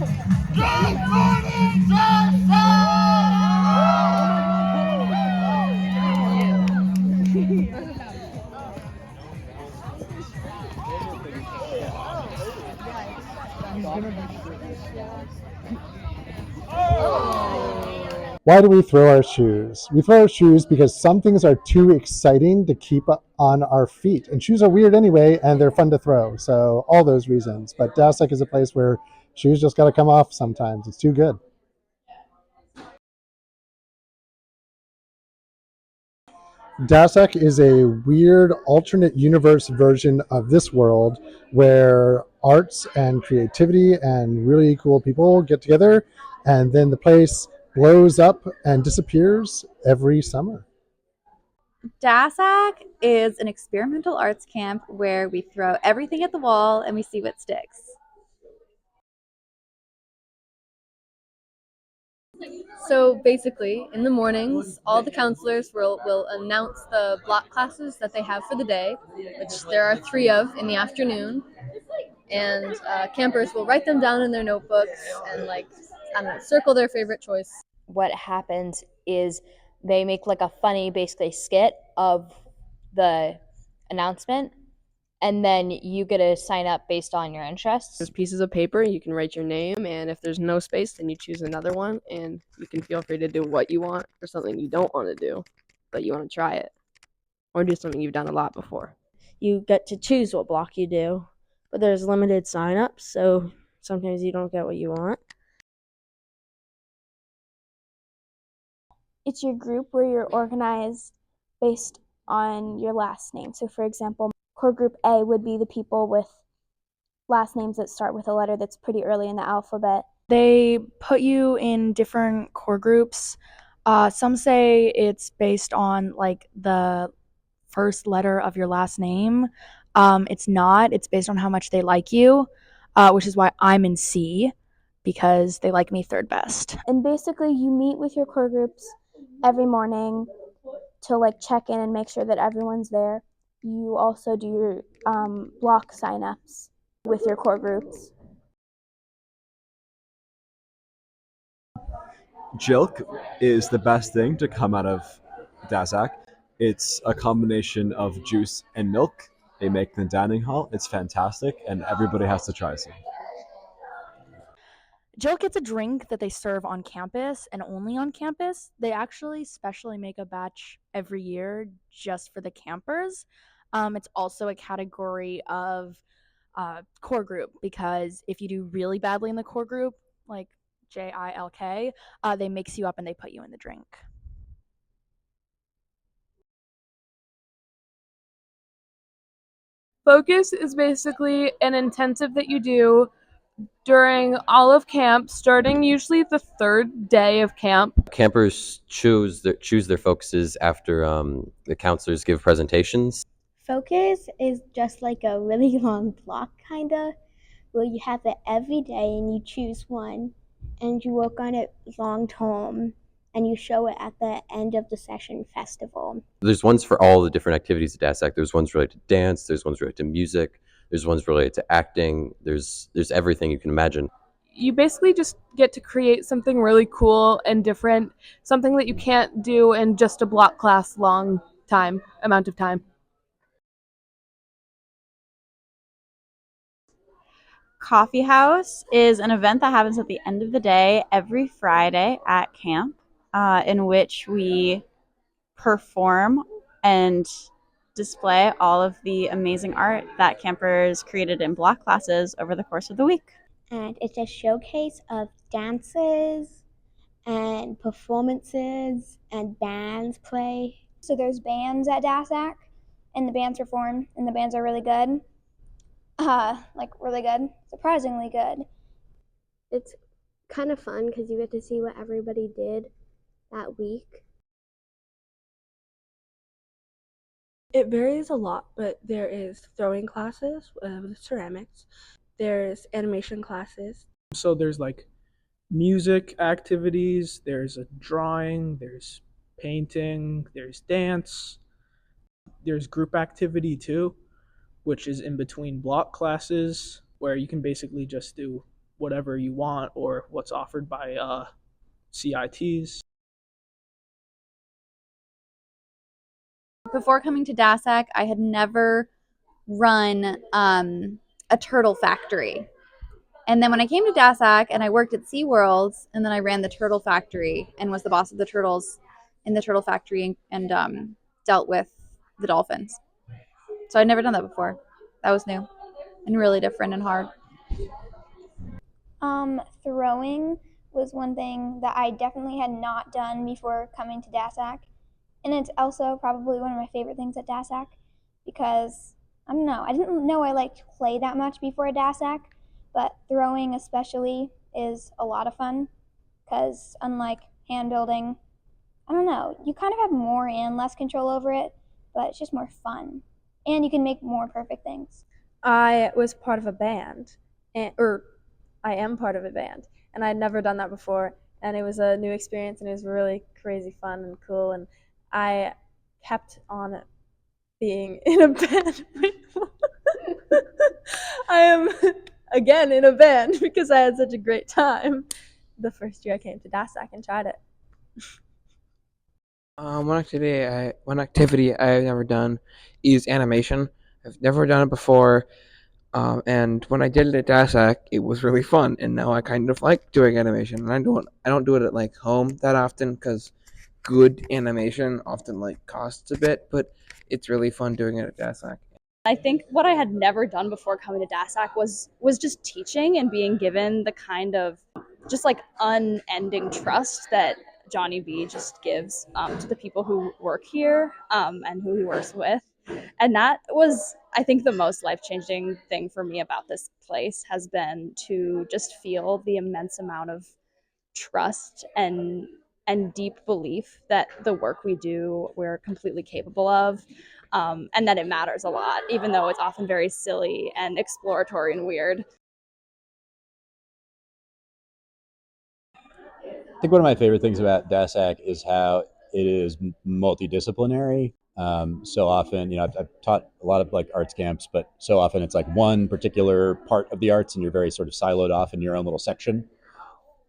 Why do we throw our shoes? We throw our shoes because some things are too exciting to keep on our feet. And shoes are weird anyway, and they're fun to throw. So all those reasons. But DASAC is a place where shoes just got to come off sometimes. It's too good. DASAC is a weird alternate universe version of this world where arts and creativity and really cool people get together, and then the place blows up and disappears every summer. DASAC is an experimental arts camp where we throw everything at the wall and we see what sticks. So basically, in the mornings, all the counselors will announce the block classes that they have for the day, which there are 3 of in the afternoon, and campers will write them down in their notebooks and circle their favorite choice. What happens is they make like a funny, basically, skit of the announcement, and then you get to sign up based on your interests. There's pieces of paper, you can write your name, and if there's no space, then you choose another one, and you can feel free to do what you want or something you don't want to do, but you want to try it, or do something you've done a lot before. You get to choose what block you do, but there's limited sign-ups, so sometimes you don't get what you want. It's your group where you're organized based on your last name. So for example, core group A would be the people with last names that start with a letter that's pretty early in the alphabet. They put you in different core groups. Some say it's based on like the first letter of your last name. It's not. It's based on how much they like you, which is why I'm in C, because they like me third best. And basically you meet with your core groups every morning to like check in and make sure that everyone's there. You also do your block signups with your core groups. Jilk is the best thing to come out of DASAC. It's a combination of juice and milk. They make in the dining hall. It's fantastic, and everybody has to try some. Jill gets a drink that they serve on campus and only on campus. They actually specially make a batch every year just for the campers. It's also a category of core group, because if you do really badly in the core group, like JILK, they mix you up and they put you in the drink. Focus is basically an intensive that you do during all of camp, starting usually the 3rd day of camp. Campers choose their focuses after the counselors give presentations. Focus is just like a really long block, kinda, where you have it every day and you choose one and you work on it long term and you show it at the end of the session festival. There's ones for all the different activities at DASAC. There's ones related to dance, there's ones related to music, there's ones related to acting, there's everything you can imagine. You basically just get to create something really cool and different, something that you can't do in just a block class amount of time. Coffee House is an event that happens at the end of the day every Friday at camp, in which we perform and display all of the amazing art that campers created in block classes over the course of the week. And it's a showcase of dances and performances and bands play. So there's bands at DASAC and the bands perform and the bands are really good. Really good, surprisingly good. It's kind of fun because you get to see what everybody did that week. It varies a lot, but there is throwing classes with ceramics. There's animation classes. So there's like music activities, there's a drawing, there's painting, there's dance, there's group activity too, which is in between block classes, where you can basically just do whatever you want or what's offered by CITs. Before coming to DASAC, I had never run a turtle factory. And then when I came to DASAC and I worked at SeaWorld, and then I ran the turtle factory and was the boss of the turtles in the turtle factory and dealt with the dolphins. So I'd never done that before. That was new and really different and hard. Throwing was one thing that I definitely had not done before coming to DASAC. And it's also probably one of my favorite things at DASAC because, I don't know, I didn't know I liked play that much before DASAC, but throwing especially is a lot of fun because unlike hand building, I don't know, you kind of have more and less control over it, but it's just more fun. And you can make more perfect things. I was part of a band, or I am part of a band, and I'd never done that before, and it was a new experience, and it was really crazy fun and cool, and I kept on being in a band. I am again in a band because I had such a great time the first year I came to DASAC and tried it. One activity I've never done is animation. I've never done it before, and when I did it at DASAC, it was really fun. And now I kind of like doing animation. And I don't do it at like home that often because good animation often like costs a bit, but it's really fun doing it at DASAC. I think what I had never done before coming to DASAC was just teaching and being given the kind of just like unending trust that Johnny B just gives to the people who work here and who he works with. And that was, I think, the most life-changing thing for me about this place has been to just feel the immense amount of trust and deep belief that the work we do we're completely capable of, and that it matters a lot, even though it's often very silly and exploratory and weird. I think one of my favorite things about DASAC is how it is multidisciplinary. So often, I've taught a lot of like arts camps, but so often it's like one particular part of the arts, and you're very sort of siloed off in your own little section.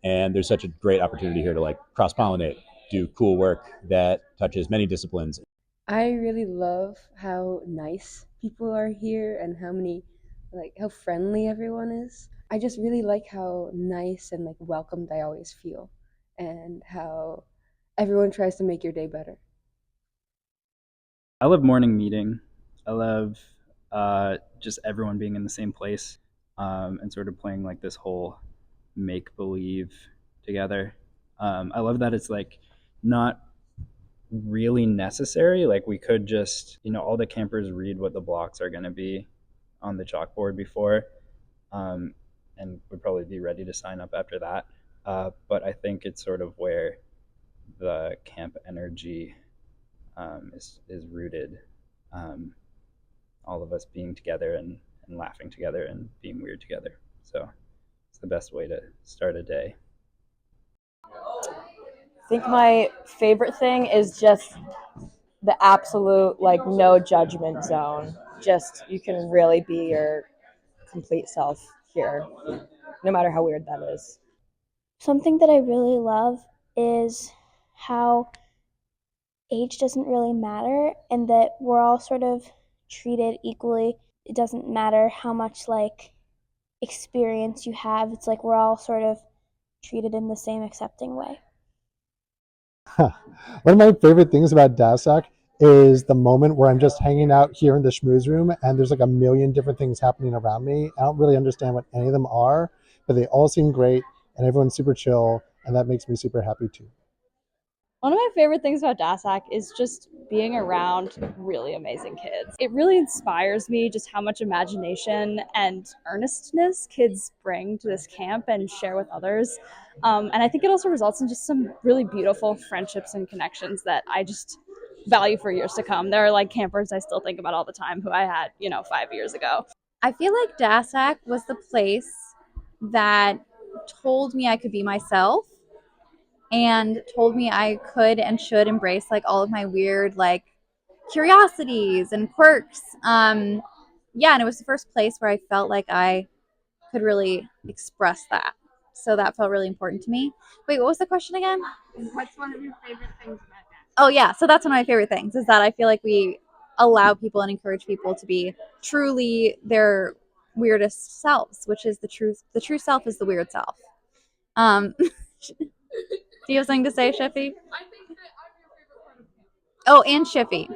And there's such a great opportunity here to like cross pollinate, do cool work that touches many disciplines. I really love how nice people are here and how friendly everyone is. I just really like how nice and like welcomed I always feel, and how everyone tries to make your day better. I love morning meeting. I love just everyone being in the same place and sort of playing like this whole make believe together. I love that it's like not really necessary. Like we could just, all the campers read what the blocks are going to be on the chalkboard before, and would probably be ready to sign up after that. But I think it's sort of where the camp energy is rooted. All of us being together and laughing together and being weird together. So it's the best way to start a day. I think my favorite thing is just the absolute like no judgment zone. Just you can really be your complete self here, no matter how weird that is. Something that I really love is how age doesn't really matter and that we're all sort of treated equally. It doesn't matter how much like experience you have. It's like we're all sort of treated in the same accepting way. One of my favorite things about DASAC is the moment where I'm just hanging out here in the schmooze room and there's like a million different things happening around me. I don't really understand what any of them are, but they all seem great and everyone's super chill, and that makes me super happy too. One of my favorite things about DASAC is just being around really amazing kids. It really inspires me just how much imagination and earnestness kids bring to this camp and share with others. And I think it also results in just some really beautiful friendships and connections that I just value for years to come. There are like campers I still think about all the time who I had, 5 years ago. I feel like DASAC was the place that told me I could be myself and told me I could and should embrace like all of my weird like curiosities and quirks. And it was the first place where I felt like I could really express that. So that felt really important to me. Wait, what was the question again? What's one of your favorite things about that? Oh yeah, so that's one of my favorite things is that I feel like we allow people and encourage people to be truly their weirdest selves, which is the truth. The true self is the weird self. Do you have something to say, Shiffy? I think that I'm your favorite part of camp. Oh, and Shiffy.